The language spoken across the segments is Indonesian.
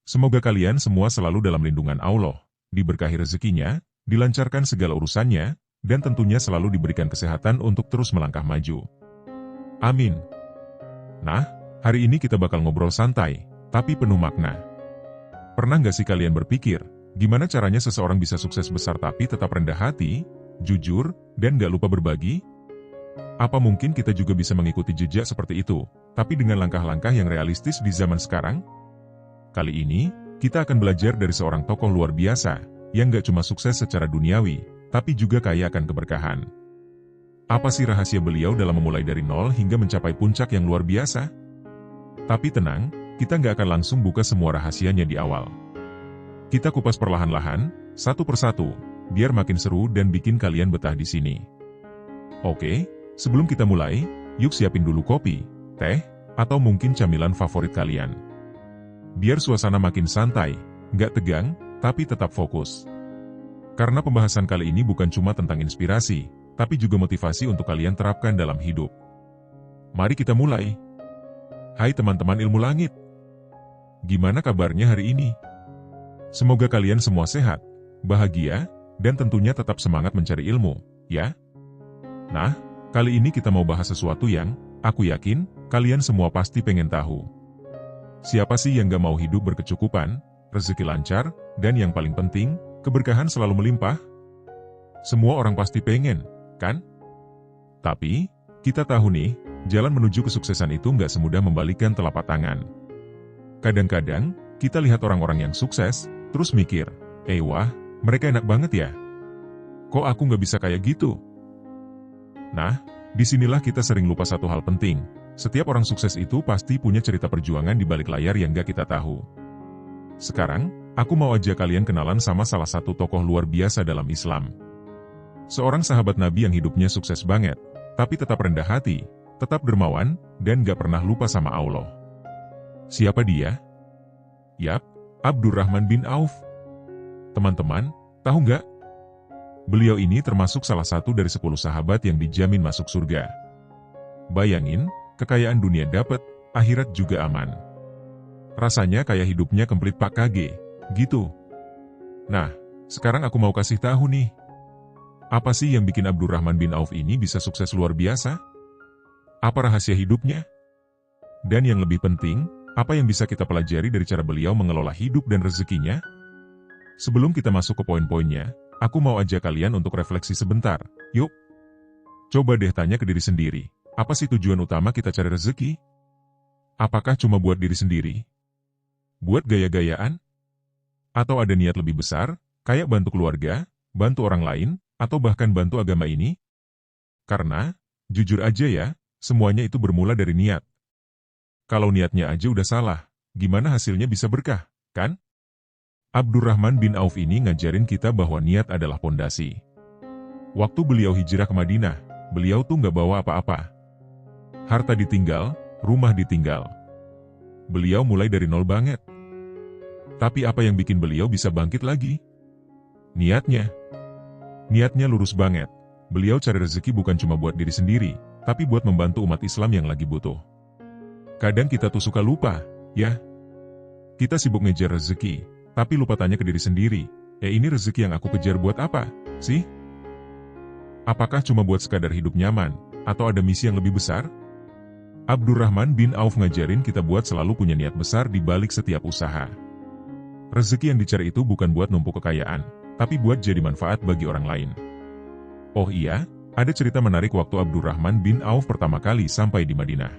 Semoga kalian semua selalu dalam lindungan Allah, diberkahi rezekinya, dilancarkan segala urusannya, dan tentunya selalu diberikan kesehatan untuk terus melangkah maju. Amin. Nah, hari ini kita bakal ngobrol santai, tapi penuh makna. Pernah nggak sih kalian berpikir, gimana caranya seseorang bisa sukses besar tapi tetap rendah hati, jujur, dan nggak lupa berbagi? Apa mungkin kita juga bisa mengikuti jejak seperti itu, tapi dengan langkah-langkah yang realistis di zaman sekarang? Kali ini, kita akan belajar dari seorang tokoh luar biasa, yang nggak cuma sukses secara duniawi, tapi juga kaya akan keberkahan. Apa sih rahasia beliau dalam memulai dari nol hingga mencapai puncak yang luar biasa? Tapi tenang, kita nggak akan langsung buka semua rahasianya di awal. Kita kupas perlahan-lahan, satu persatu, biar makin seru dan bikin kalian betah di sini. Oke, sebelum kita mulai, yuk siapin dulu kopi, teh, atau mungkin camilan favorit kalian. Biar suasana makin santai, nggak tegang, tapi tetap fokus. Karena pembahasan kali ini bukan cuma tentang inspirasi, tapi juga motivasi untuk kalian terapkan dalam hidup. Mari kita mulai. Hai teman-teman ilmu langit. Gimana kabarnya hari ini? Semoga kalian semua sehat, bahagia, dan tentunya tetap semangat mencari ilmu, ya? Nah, kali ini kita mau bahas sesuatu yang, aku yakin, kalian semua pasti pengen tahu. Siapa sih yang gak mau hidup berkecukupan, rezeki lancar, dan yang paling penting, keberkahan selalu melimpah? Semua orang pasti pengen, kan? Tapi, kita tahu nih, jalan menuju kesuksesan itu nggak semudah membalikkan telapak tangan. Kadang-kadang, kita lihat orang-orang yang sukses, terus mikir, wah, mereka enak banget ya? Kok aku nggak bisa kayak gitu? Nah, disinilah kita sering lupa satu hal penting. Setiap orang sukses itu pasti punya cerita perjuangan di balik layar yang nggak kita tahu. Sekarang, aku mau ajak kalian kenalan sama salah satu tokoh luar biasa dalam Islam. Seorang sahabat Nabi yang hidupnya sukses banget, tapi tetap rendah hati, tetap dermawan, dan gak pernah lupa sama Allah. Siapa dia? Yap, Abdurrahman bin Auf. Teman-teman, tahu nggak? Beliau ini termasuk salah satu dari 10 sahabat yang dijamin masuk surga. Bayangin, kekayaan dunia dapat, akhirat juga aman. Rasanya kayak hidupnya komplit Pak KG, gitu. Nah, sekarang aku mau kasih tahu nih. Apa sih yang bikin Abdurrahman bin Auf ini bisa sukses luar biasa? Apa rahasia hidupnya? Dan yang lebih penting, apa yang bisa kita pelajari dari cara beliau mengelola hidup dan rezekinya? Sebelum kita masuk ke poin-poinnya, aku mau ajak kalian untuk refleksi sebentar. Yuk! Coba deh tanya ke diri sendiri, apa sih tujuan utama kita cari rezeki? Apakah cuma buat diri sendiri? Buat gaya-gayaan? Atau ada niat lebih besar, kayak bantu keluarga, bantu orang lain, atau bahkan bantu agama ini? Karena, jujur aja ya, semuanya itu bermula dari niat. Kalau niatnya aja udah salah, gimana hasilnya bisa berkah, kan? Abdurrahman bin Auf ini ngajarin kita bahwa niat adalah pondasi. Waktu beliau hijrah ke Madinah, beliau tuh nggak bawa apa-apa. Harta ditinggal, rumah ditinggal. Beliau mulai dari nol banget. Tapi apa yang bikin beliau bisa bangkit lagi? Niatnya. Niatnya lurus banget. Beliau cari rezeki bukan cuma buat diri sendiri, tapi buat membantu umat Islam yang lagi butuh. Kadang kita tuh suka lupa, ya. Kita sibuk ngejar rezeki, tapi lupa tanya ke diri sendiri, ini rezeki yang aku kejar buat apa, sih? Apakah cuma buat sekadar hidup nyaman, atau ada misi yang lebih besar? Abdurrahman bin Auf ngajarin kita buat selalu punya niat besar di balik setiap usaha. Rezeki yang dicari itu bukan buat numpuk kekayaan, tapi buat jadi manfaat bagi orang lain. Oh iya, ada cerita menarik waktu Abdurrahman bin Auf pertama kali sampai di Madinah.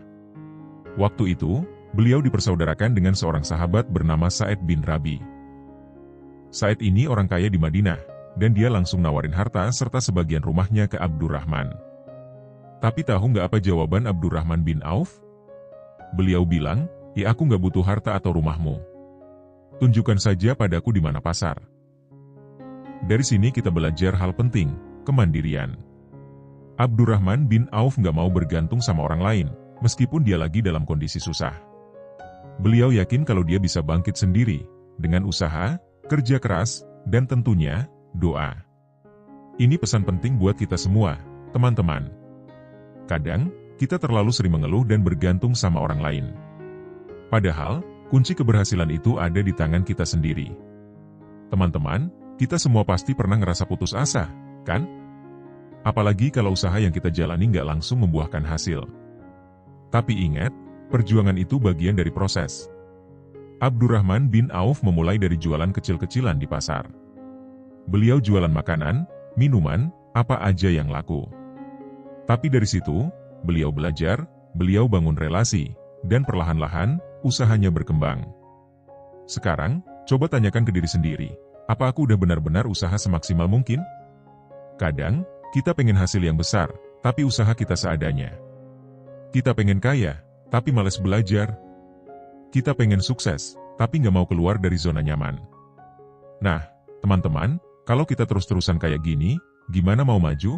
Waktu itu, beliau dipersaudarakan dengan seorang sahabat bernama Sa'id bin Rabi. Sa'id ini orang kaya di Madinah, dan dia langsung nawarin harta serta sebagian rumahnya ke Abdurrahman. Tapi tahu nggak apa jawaban Abdurrahman bin Auf? Beliau bilang, aku nggak butuh harta atau rumahmu. Tunjukkan saja padaku di mana pasar. Dari sini kita belajar hal penting, kemandirian. Abdurrahman bin Auf nggak mau bergantung sama orang lain, meskipun dia lagi dalam kondisi susah. Beliau yakin kalau dia bisa bangkit sendiri, dengan usaha, kerja keras, dan tentunya, doa. Ini pesan penting buat kita semua, teman-teman. Kadang, kita terlalu sering mengeluh dan bergantung sama orang lain. Padahal, Kunci keberhasilan itu ada di tangan kita sendiri. Teman-teman, kita semua pasti pernah ngerasa putus asa, kan? Apalagi kalau usaha yang kita jalani nggak langsung membuahkan hasil. Tapi ingat, perjuangan itu bagian dari proses. Abdurrahman bin Auf memulai dari jualan kecil-kecilan di pasar. Beliau jualan makanan, minuman, apa aja yang laku. Tapi dari situ, beliau belajar, beliau bangun relasi, dan perlahan-lahan, usahanya berkembang. Sekarang, coba tanyakan ke diri sendiri, apa aku udah benar-benar usaha semaksimal mungkin? Kadang, kita pengen hasil yang besar, tapi usaha kita seadanya. Kita pengen kaya, tapi malas belajar. Kita pengen sukses, tapi nggak mau keluar dari zona nyaman. Nah, teman-teman, kalau kita terus-terusan kayak gini, gimana mau maju?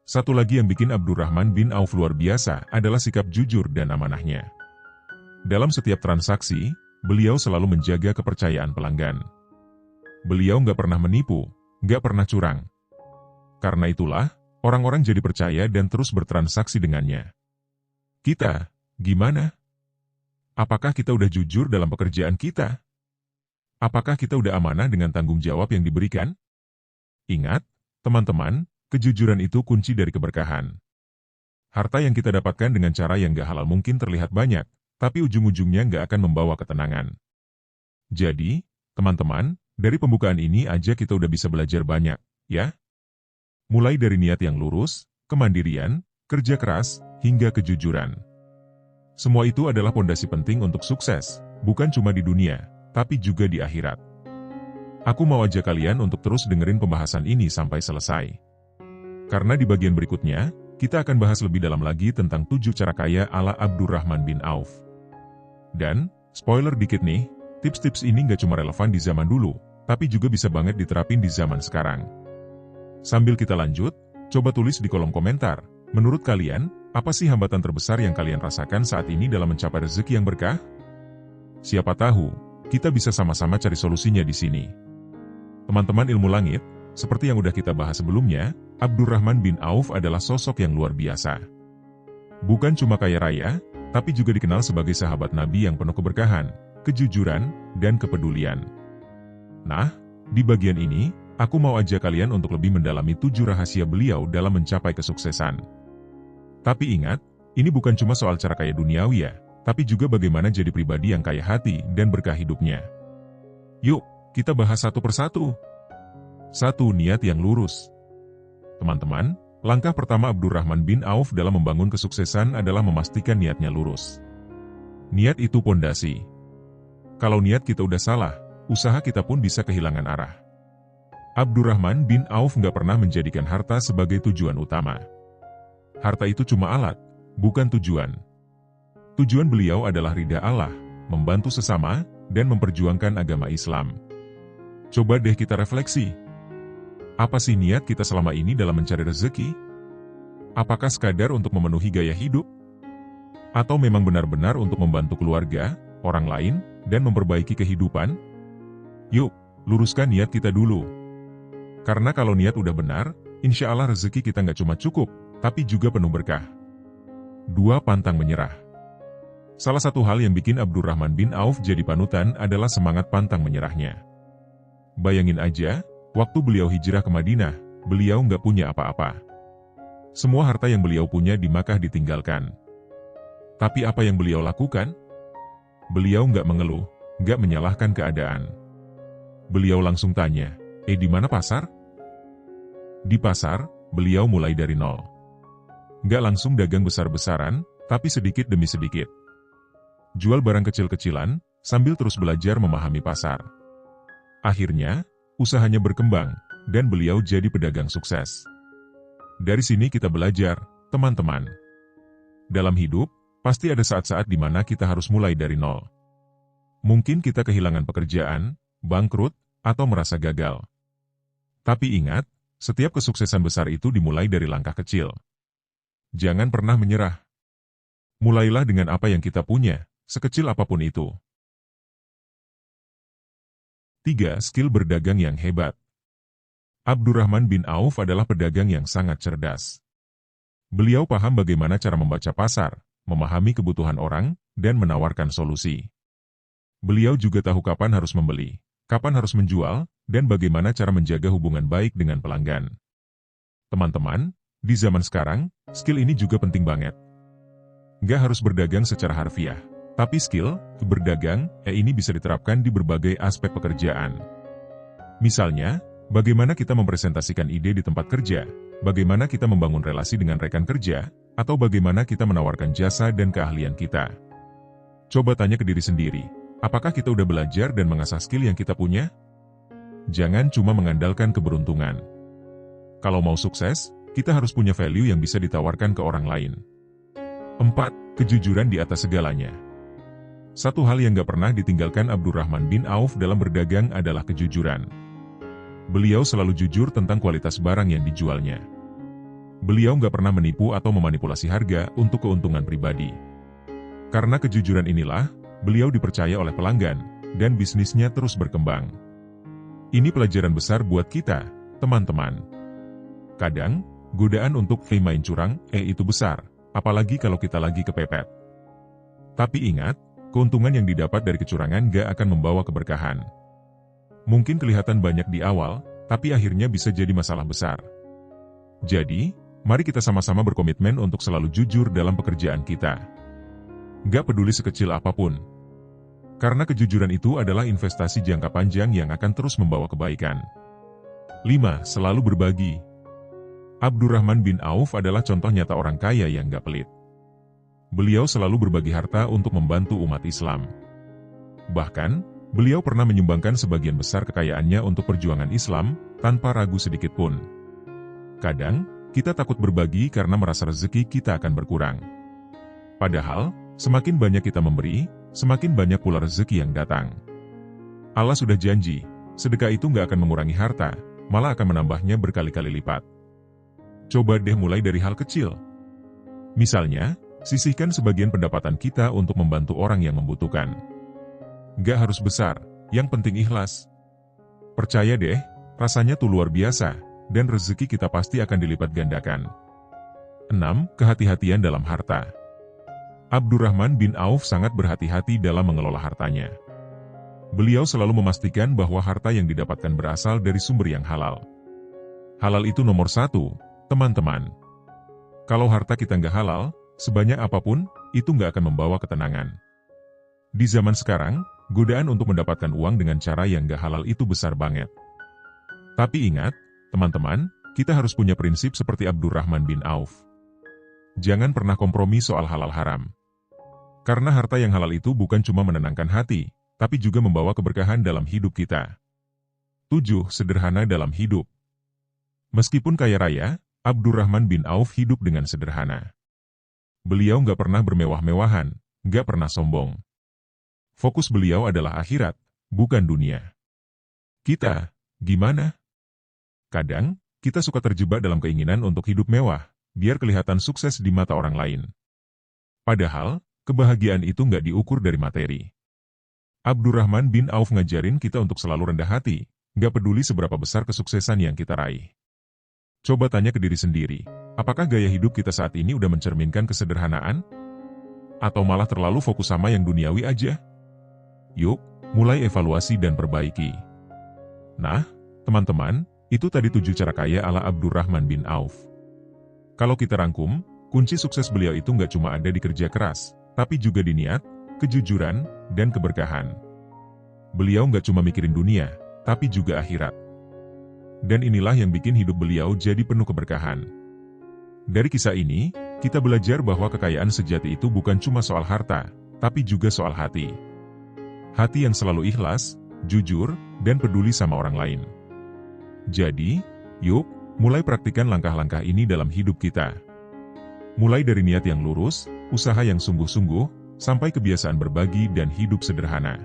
Satu lagi yang bikin Abdurrahman bin Auf luar biasa adalah sikap jujur dan amanahnya. Dalam setiap transaksi, beliau selalu menjaga kepercayaan pelanggan. Beliau nggak pernah menipu, nggak pernah curang. Karena itulah, orang-orang jadi percaya dan terus bertransaksi dengannya. Kita, gimana? Apakah kita udah jujur dalam pekerjaan kita? Apakah kita udah amanah dengan tanggung jawab yang diberikan? Ingat, teman-teman, kejujuran itu kunci dari keberkahan. Harta yang kita dapatkan dengan cara yang gak halal mungkin terlihat banyak, tapi ujung-ujungnya nggak akan membawa ketenangan. Jadi, teman-teman, dari pembukaan ini aja kita udah bisa belajar banyak, ya? Mulai dari niat yang lurus, kemandirian, kerja keras, hingga kejujuran. Semua itu adalah pondasi penting untuk sukses, bukan cuma di dunia, tapi juga di akhirat. Aku mau ajak kalian untuk terus dengerin pembahasan ini sampai selesai. Karena di bagian berikutnya, kita akan bahas lebih dalam lagi tentang 7 cara kaya ala Abdurrahman bin Auf. Dan, spoiler dikit nih, tips-tips ini nggak cuma relevan di zaman dulu, tapi juga bisa banget diterapin di zaman sekarang. Sambil kita lanjut, coba tulis di kolom komentar, menurut kalian, apa sih hambatan terbesar yang kalian rasakan saat ini dalam mencapai rezeki yang berkah? Siapa tahu, kita bisa sama-sama cari solusinya di sini. Teman-teman ilmu langit, seperti yang udah kita bahas sebelumnya, Abdurrahman bin Auf adalah sosok yang luar biasa. Bukan cuma kaya raya, tapi juga dikenal sebagai sahabat Nabi yang penuh keberkahan, kejujuran, dan kepedulian. Nah, di bagian ini, aku mau ajak kalian untuk lebih mendalami 7 rahasia beliau dalam mencapai kesuksesan. Tapi ingat, ini bukan cuma soal cara kaya duniawi ya, tapi juga bagaimana jadi pribadi yang kaya hati dan berkah hidupnya. Yuk, kita bahas satu persatu. 1. Niat yang lurus. Teman-teman, langkah pertama Abdurrahman bin Auf dalam membangun kesuksesan adalah memastikan niatnya lurus. Niat itu pondasi. Kalau niat kita udah salah, usaha kita pun bisa kehilangan arah. Abdurrahman bin Auf nggak pernah menjadikan harta sebagai tujuan utama. Harta itu cuma alat, bukan tujuan. Tujuan beliau adalah ridha Allah, membantu sesama, dan memperjuangkan agama Islam. Coba deh kita refleksi. Apa sih niat kita selama ini dalam mencari rezeki? Apakah sekadar untuk memenuhi gaya hidup? Atau memang benar-benar untuk membantu keluarga, orang lain, dan memperbaiki kehidupan? Yuk, luruskan niat kita dulu. Karena kalau niat udah benar, insya Allah rezeki kita nggak cuma cukup, tapi juga penuh berkah. 2. Pantang menyerah. Salah satu hal yang bikin Abdurrahman bin Auf jadi panutan adalah semangat pantang menyerahnya. Bayangin aja, waktu beliau hijrah ke Madinah, beliau nggak punya apa-apa. Semua harta yang beliau punya di Makkah ditinggalkan. Tapi apa yang beliau lakukan? Beliau nggak mengeluh, nggak menyalahkan keadaan. Beliau langsung tanya, di mana pasar? Di pasar, beliau mulai dari nol. Nggak langsung dagang besar-besaran, tapi sedikit demi sedikit. Jual barang kecil-kecilan, sambil terus belajar memahami pasar. Akhirnya, usahanya berkembang, dan beliau jadi pedagang sukses. Dari sini kita belajar, teman-teman. Dalam hidup, pasti ada saat-saat di mana kita harus mulai dari nol. Mungkin kita kehilangan pekerjaan, bangkrut, atau merasa gagal. Tapi ingat, setiap kesuksesan besar itu dimulai dari langkah kecil. Jangan pernah menyerah. Mulailah dengan apa yang kita punya, sekecil apapun itu. 3. Skill berdagang yang hebat. Abdurrahman bin Auf adalah pedagang yang sangat cerdas. Beliau paham bagaimana cara membaca pasar, memahami kebutuhan orang, dan menawarkan solusi. Beliau juga tahu kapan harus membeli, kapan harus menjual, dan bagaimana cara menjaga hubungan baik dengan pelanggan. Teman-teman, di zaman sekarang, skill ini juga penting banget. Nggak harus berdagang secara harfiah, tapi skill berdagang ini bisa diterapkan di berbagai aspek pekerjaan. Misalnya, bagaimana kita mempresentasikan ide di tempat kerja, bagaimana kita membangun relasi dengan rekan kerja, atau bagaimana kita menawarkan jasa dan keahlian kita. Coba tanya ke diri sendiri, apakah kita udah belajar dan mengasah skill yang kita punya? Jangan cuma mengandalkan keberuntungan. Kalau mau sukses, kita harus punya value yang bisa ditawarkan ke orang lain. 4. Kejujuran di atas segalanya. Satu hal yang gak pernah ditinggalkan Abdurrahman bin Auf dalam berdagang adalah kejujuran. Beliau selalu jujur tentang kualitas barang yang dijualnya. Beliau nggak pernah menipu atau memanipulasi harga untuk keuntungan pribadi. Karena kejujuran inilah, beliau dipercaya oleh pelanggan, dan bisnisnya terus berkembang. Ini pelajaran besar buat kita, teman-teman. Kadang, godaan untuk main curang itu besar, apalagi kalau kita lagi kepepet. Tapi ingat, keuntungan yang didapat dari kecurangan nggak akan membawa keberkahan. Mungkin kelihatan banyak di awal, tapi akhirnya bisa jadi masalah besar. Jadi, mari kita sama-sama berkomitmen untuk selalu jujur dalam pekerjaan kita. Gak peduli sekecil apapun. Karena kejujuran itu adalah investasi jangka panjang yang akan terus membawa kebaikan. 5. Selalu berbagi. Abdurrahman bin Auf adalah contoh nyata orang kaya yang gak pelit. Beliau selalu berbagi harta untuk membantu umat Islam. Bahkan, beliau pernah menyumbangkan sebagian besar kekayaannya untuk perjuangan Islam, tanpa ragu sedikit pun. Kadang, kita takut berbagi karena merasa rezeki kita akan berkurang. Padahal, semakin banyak kita memberi, semakin banyak pula rezeki yang datang. Allah sudah janji, sedekah itu nggak akan mengurangi harta, malah akan menambahnya berkali-kali lipat. Coba deh mulai dari hal kecil. Misalnya, sisihkan sebagian pendapatan kita untuk membantu orang yang membutuhkan. Gak harus besar, yang penting ikhlas. Percaya deh, rasanya tuh luar biasa, dan rezeki kita pasti akan dilipat gandakan. 6. Kehati-hatian dalam harta. Abdurrahman bin Auf sangat berhati-hati dalam mengelola hartanya. Beliau selalu memastikan bahwa harta yang didapatkan berasal dari sumber yang halal. Halal itu nomor 1, teman-teman. Kalau harta kita nggak halal, sebanyak apapun, itu nggak akan membawa ketenangan. Di zaman sekarang, godaan untuk mendapatkan uang dengan cara yang gak halal itu besar banget. Tapi ingat, teman-teman, kita harus punya prinsip seperti Abdurrahman bin Auf. Jangan pernah kompromi soal halal haram. Karena harta yang halal itu bukan cuma menenangkan hati, tapi juga membawa keberkahan dalam hidup kita. 7. Sederhana dalam hidup. Meskipun kaya raya, Abdurrahman bin Auf hidup dengan sederhana. Beliau gak pernah bermewah-mewahan, gak pernah sombong. Fokus beliau adalah akhirat, bukan dunia. Kita, gimana? Kadang, kita suka terjebak dalam keinginan untuk hidup mewah, biar kelihatan sukses di mata orang lain. Padahal, kebahagiaan itu nggak diukur dari materi. Abdurrahman bin Auf ngajarin kita untuk selalu rendah hati, nggak peduli seberapa besar kesuksesan yang kita raih. Coba tanya ke diri sendiri, apakah gaya hidup kita saat ini udah mencerminkan kesederhanaan? Atau malah terlalu fokus sama yang duniawi aja? Yuk, mulai evaluasi dan perbaiki. Nah, teman-teman, itu tadi 7 cara kaya ala Abdurrahman bin Auf. Kalau kita rangkum, kunci sukses beliau itu nggak cuma ada di kerja keras, tapi juga di niat, kejujuran, dan keberkahan. Beliau nggak cuma mikirin dunia, tapi juga akhirat. Dan inilah yang bikin hidup beliau jadi penuh keberkahan. Dari kisah ini, kita belajar bahwa kekayaan sejati itu bukan cuma soal harta, tapi juga soal hati. Hati yang selalu ikhlas, jujur, dan peduli sama orang lain. Jadi, yuk, mulai praktikkan langkah-langkah ini dalam hidup kita. Mulai dari niat yang lurus, usaha yang sungguh-sungguh, sampai kebiasaan berbagi dan hidup sederhana.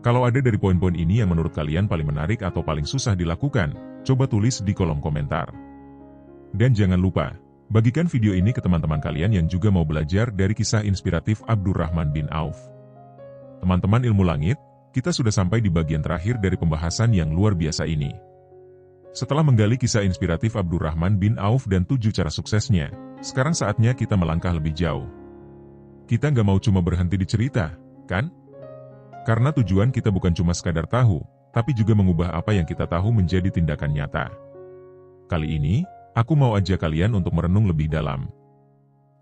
Kalau ada dari poin-poin ini yang menurut kalian paling menarik atau paling susah dilakukan, coba tulis di kolom komentar. Dan jangan lupa, bagikan video ini ke teman-teman kalian yang juga mau belajar dari kisah inspiratif Abdurrahman bin Auf. Teman-teman ilmu langit, kita sudah sampai di bagian terakhir dari pembahasan yang luar biasa ini. Setelah menggali kisah inspiratif Abdurrahman bin Auf dan 7 cara suksesnya, sekarang saatnya kita melangkah lebih jauh. Kita nggak mau cuma berhenti di cerita, kan? Karena tujuan kita bukan cuma sekadar tahu, tapi juga mengubah apa yang kita tahu menjadi tindakan nyata. Kali ini, aku mau ajak kalian untuk merenung lebih dalam.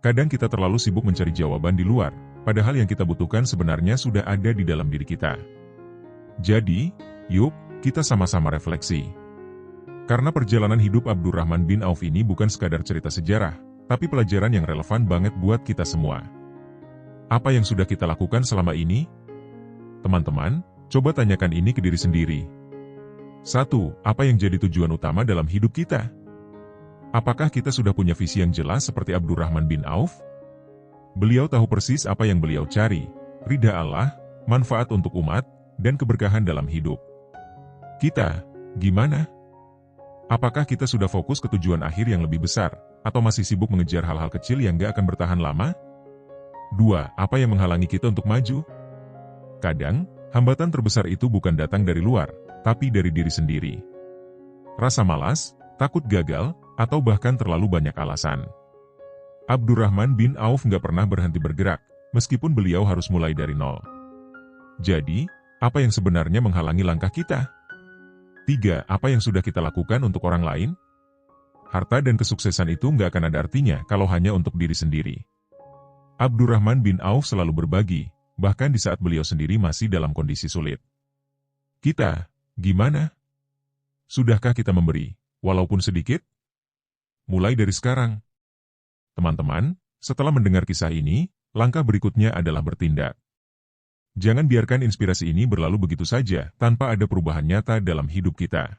Kadang kita terlalu sibuk mencari jawaban di luar, padahal yang kita butuhkan sebenarnya sudah ada di dalam diri kita. Jadi, yuk, kita sama-sama refleksi. Karena perjalanan hidup Abdurrahman bin Auf ini bukan sekadar cerita sejarah, tapi pelajaran yang relevan banget buat kita semua. Apa yang sudah kita lakukan selama ini? Teman-teman, coba tanyakan ini ke diri sendiri. 1. Apa yang jadi tujuan utama dalam hidup kita? Apakah kita sudah punya visi yang jelas seperti Abdurrahman bin Auf? Beliau tahu persis apa yang beliau cari, ridha Allah, manfaat untuk umat, dan keberkahan dalam hidup. Kita, gimana? Apakah kita sudah fokus ke tujuan akhir yang lebih besar, atau masih sibuk mengejar hal-hal kecil yang gak akan bertahan lama? 2. Apa yang menghalangi kita untuk maju? Kadang, hambatan terbesar itu bukan datang dari luar, tapi dari diri sendiri. Rasa malas, takut gagal, atau bahkan terlalu banyak alasan. Abdurrahman bin Auf nggak pernah berhenti bergerak, meskipun beliau harus mulai dari nol. Jadi, apa yang sebenarnya menghalangi langkah kita? 3. Apa yang sudah kita lakukan untuk orang lain? Harta dan kesuksesan itu nggak akan ada artinya kalau hanya untuk diri sendiri. Abdurrahman bin Auf selalu berbagi, bahkan di saat beliau sendiri masih dalam kondisi sulit. Kita, gimana? Sudahkah kita memberi, walaupun sedikit? Mulai dari sekarang. Teman-teman, setelah mendengar kisah ini, langkah berikutnya adalah bertindak. Jangan biarkan inspirasi ini berlalu begitu saja, tanpa ada perubahan nyata dalam hidup kita.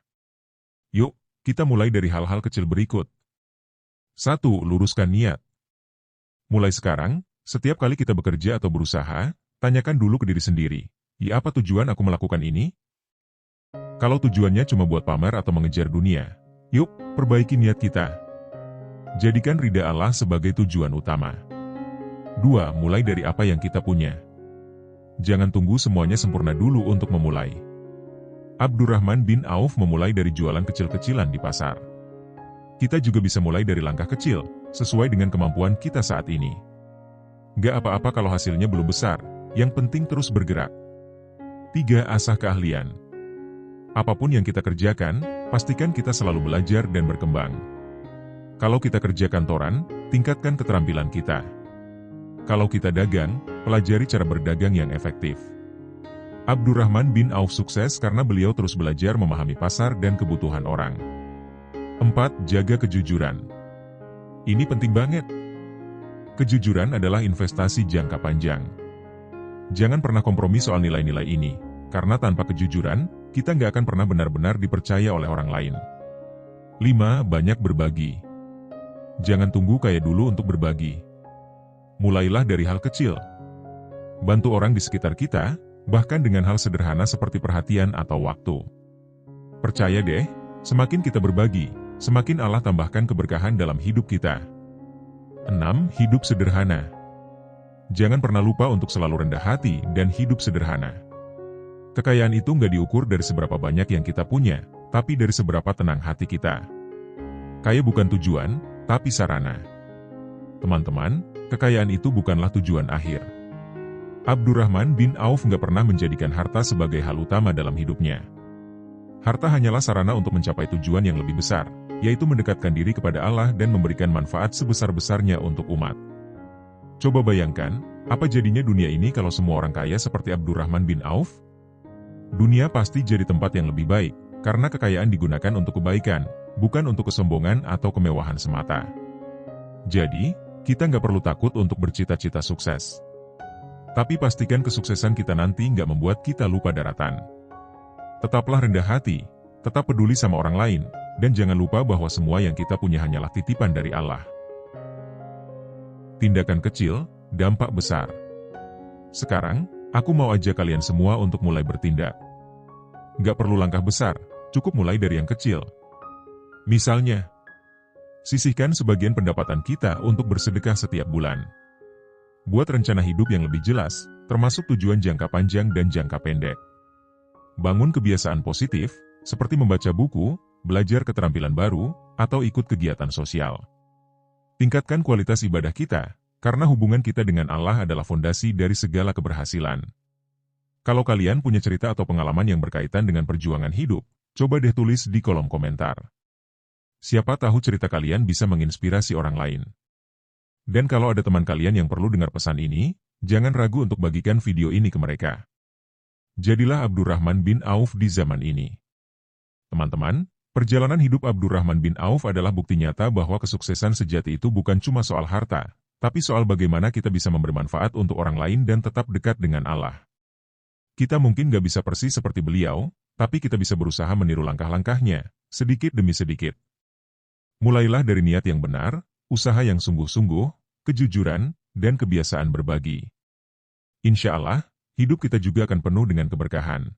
Yuk, kita mulai dari hal-hal kecil berikut. 1. Luruskan niat. Mulai sekarang, setiap kali kita bekerja atau berusaha, tanyakan dulu ke diri sendiri, apa tujuan aku melakukan ini? Kalau tujuannya cuma buat pamer atau mengejar dunia, yuk, perbaiki niat kita. Jadikan ridha Allah sebagai tujuan utama. 2. Mulai dari apa yang kita punya. Jangan tunggu semuanya sempurna dulu untuk memulai. Abdurrahman bin Auf memulai dari jualan kecil-kecilan di pasar. Kita juga bisa mulai dari langkah kecil, sesuai dengan kemampuan kita saat ini. Gak apa-apa kalau hasilnya belum besar, yang penting terus bergerak. 3. Asah keahlian. Apapun yang kita kerjakan, pastikan kita selalu belajar dan berkembang. Kalau kita kerja kantoran, tingkatkan keterampilan kita. Kalau kita dagang, pelajari cara berdagang yang efektif. Abdurrahman bin Auf sukses karena beliau terus belajar memahami pasar dan kebutuhan orang. 4. Jaga kejujuran. Ini penting banget. Kejujuran adalah investasi jangka panjang. Jangan pernah kompromi soal nilai-nilai ini, karena tanpa kejujuran, kita nggak akan pernah benar-benar dipercaya oleh orang lain. 5. Banyak berbagi. Jangan tunggu kaya dulu untuk berbagi. Mulailah dari hal kecil. Bantu orang di sekitar kita, bahkan dengan hal sederhana seperti perhatian atau waktu. Percaya deh, semakin kita berbagi, semakin Allah tambahkan keberkahan dalam hidup kita. 6. Hidup sederhana. Jangan pernah lupa untuk selalu rendah hati dan hidup sederhana. Kekayaan itu nggak diukur dari seberapa banyak yang kita punya, tapi dari seberapa tenang hati kita. Kaya bukan tujuan, tapi sarana. Teman-teman, kekayaan itu bukanlah tujuan akhir. Abdurrahman bin Auf nggak pernah menjadikan harta sebagai hal utama dalam hidupnya. Harta hanyalah sarana untuk mencapai tujuan yang lebih besar, yaitu mendekatkan diri kepada Allah dan memberikan manfaat sebesar-besarnya untuk umat. Coba bayangkan, apa jadinya dunia ini kalau semua orang kaya seperti Abdurrahman bin Auf? Dunia pasti jadi tempat yang lebih baik, karena kekayaan digunakan untuk kebaikan, bukan untuk kesombongan atau kemewahan semata. Jadi, kita nggak perlu takut untuk bercita-cita sukses. Tapi pastikan kesuksesan kita nanti nggak membuat kita lupa daratan. Tetaplah rendah hati, tetap peduli sama orang lain, dan jangan lupa bahwa semua yang kita punya hanyalah titipan dari Allah. Tindakan kecil, dampak besar. Sekarang, aku mau ajak kalian semua untuk mulai bertindak. Nggak perlu langkah besar, cukup mulai dari yang kecil. Misalnya, sisihkan sebagian pendapatan kita untuk bersedekah setiap bulan. Buat rencana hidup yang lebih jelas, termasuk tujuan jangka panjang dan jangka pendek. Bangun kebiasaan positif, seperti membaca buku, belajar keterampilan baru, atau ikut kegiatan sosial. Tingkatkan kualitas ibadah kita, karena hubungan kita dengan Allah adalah fondasi dari segala keberhasilan. Kalau kalian punya cerita atau pengalaman yang berkaitan dengan perjuangan hidup, coba deh tulis di kolom komentar. Siapa tahu cerita kalian bisa menginspirasi orang lain. Dan kalau ada teman kalian yang perlu dengar pesan ini, jangan ragu untuk bagikan video ini ke mereka. Jadilah Abdurrahman bin Auf di zaman ini. Teman-teman, perjalanan hidup Abdurrahman bin Auf adalah bukti nyata bahwa kesuksesan sejati itu bukan cuma soal harta, tapi soal bagaimana kita bisa memberi manfaat untuk orang lain dan tetap dekat dengan Allah. Kita mungkin gak bisa persis seperti beliau, tapi kita bisa berusaha meniru langkah-langkahnya, sedikit demi sedikit. Mulailah dari niat yang benar, usaha yang sungguh-sungguh, kejujuran, dan kebiasaan berbagi. Insya Allah, hidup kita juga akan penuh dengan keberkahan.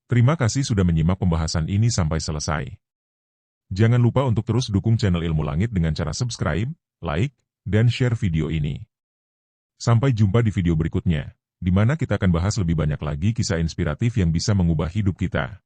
Terima kasih sudah menyimak pembahasan ini sampai selesai. Jangan lupa untuk terus dukung channel Ilmu Langit dengan cara subscribe, like, dan share video ini. Sampai jumpa di video berikutnya, di mana kita akan bahas lebih banyak lagi kisah inspiratif yang bisa mengubah hidup kita.